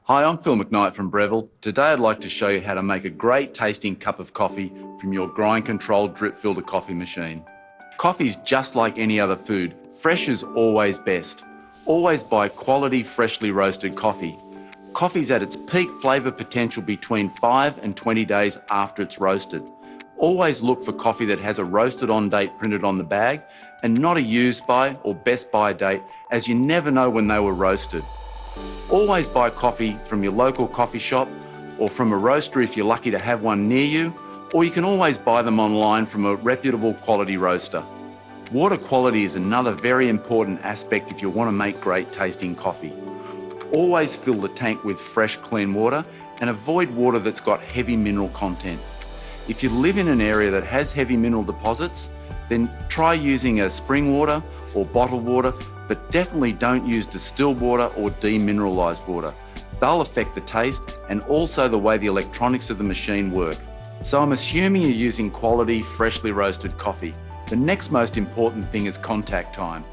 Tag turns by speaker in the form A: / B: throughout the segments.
A: Hi, I'm Phil McKnight from Breville. Today I'd like to show you how to make a great tasting cup of coffee from your grind-controlled drip filter coffee machine. Coffee's just like any other food. Fresh is always best. Always buy quality, freshly roasted coffee. Coffee's at its peak flavour potential between 5 and 20 days after it's roasted. Always look for coffee that has a roasted on date printed on the bag and not a used by or best by date, as you never know when they were roasted. Always buy coffee from your local coffee shop or from a roaster if you're lucky to have one near you, or you can always buy them online from a reputable quality roaster. Water quality is another very important aspect if you want to make great tasting coffee. Always fill the tank with fresh, clean water and avoid water that's got heavy mineral content. If you live in an area that has heavy mineral deposits, then try using a spring water or bottled water, but definitely don't use distilled water or demineralised water. They'll affect the taste and also the way the electronics of the machine work. So I'm assuming you're using quality, freshly roasted coffee. The next most important thing is contact time.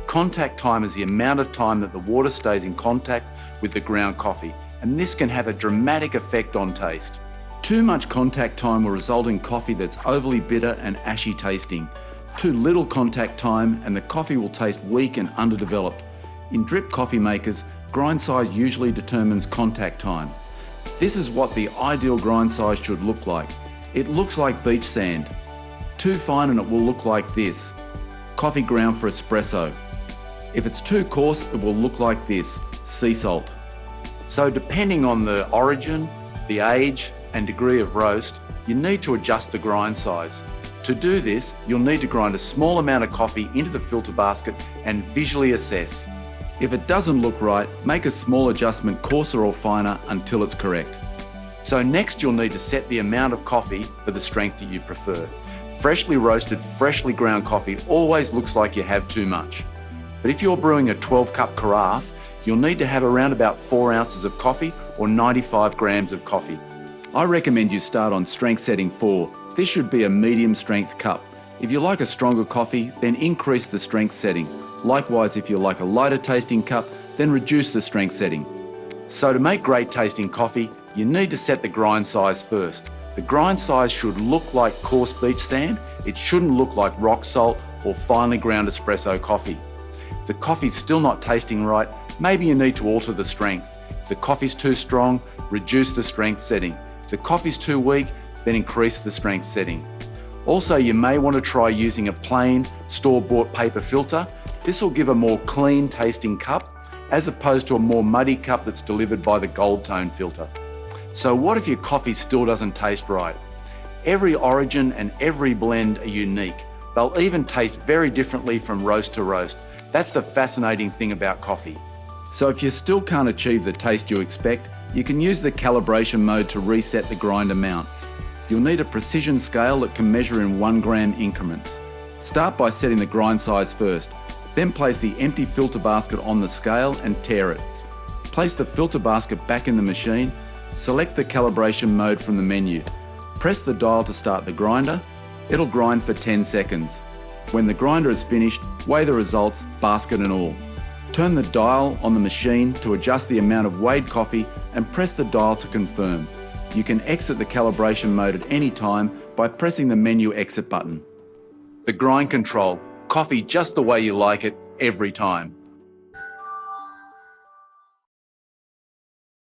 A: Contact time is the amount of time that the water stays in contact with the ground coffee, and this can have a dramatic effect on taste. Too much contact time will result in coffee that's overly bitter and ashy tasting. Too little contact time and the coffee will taste weak and underdeveloped. In drip coffee makers, grind size usually determines contact time. This is what the ideal grind size should look like. It looks like beach sand. Too fine and it will look like this. Coffee ground for espresso. If it's too coarse, it will look like this. Sea salt. So depending on the origin, the age and degree of roast, you need to adjust the grind size. To do this, you'll need to grind a small amount of coffee into the filter basket and visually assess. If it doesn't look right, make a small adjustment coarser or finer until it's correct. So next you'll need to set the amount of coffee for the strength that you prefer. Freshly roasted, freshly ground coffee always looks like you have too much. But if you're brewing a 12-cup carafe, you'll need to have around about 4 ounces of coffee or 95 grams of coffee. I recommend you start on strength setting 4. This should be a medium strength cup. If you like a stronger coffee, then increase the strength setting. Likewise, if you like a lighter tasting cup, then reduce the strength setting. So to make great tasting coffee, you need to set the grind size first. The grind size should look like coarse beach sand. It shouldn't look like rock salt or finely ground espresso coffee. If the coffee's still not tasting right, maybe you need to alter the strength. If the coffee's too strong, reduce the strength setting. If the coffee's too weak, then increase the strength setting. Also, you may want to try using a plain store-bought paper filter. This will give a more clean tasting cup as opposed to a more muddy cup that's delivered by the gold tone filter. So what if your coffee still doesn't taste right? Every origin and every blend are unique. They'll even taste very differently from roast to roast. That's the fascinating thing about coffee. So if you still can't achieve the taste you expect, you can use the calibration mode to reset the grind amount. You'll need a precision scale that can measure in 1 gram increments. Start by setting the grind size first, then place the empty filter basket on the scale and tare it. Place the filter basket back in the machine, select the calibration mode from the menu. Press the dial to start the grinder. It'll grind for 10 seconds. When the grinder is finished, weigh the results, basket and all. Turn the dial on the machine to adjust the amount of weighed coffee and press the dial to confirm. You can exit the calibration mode at any time by pressing the menu exit button. The grind control, coffee just the way you like it, every time.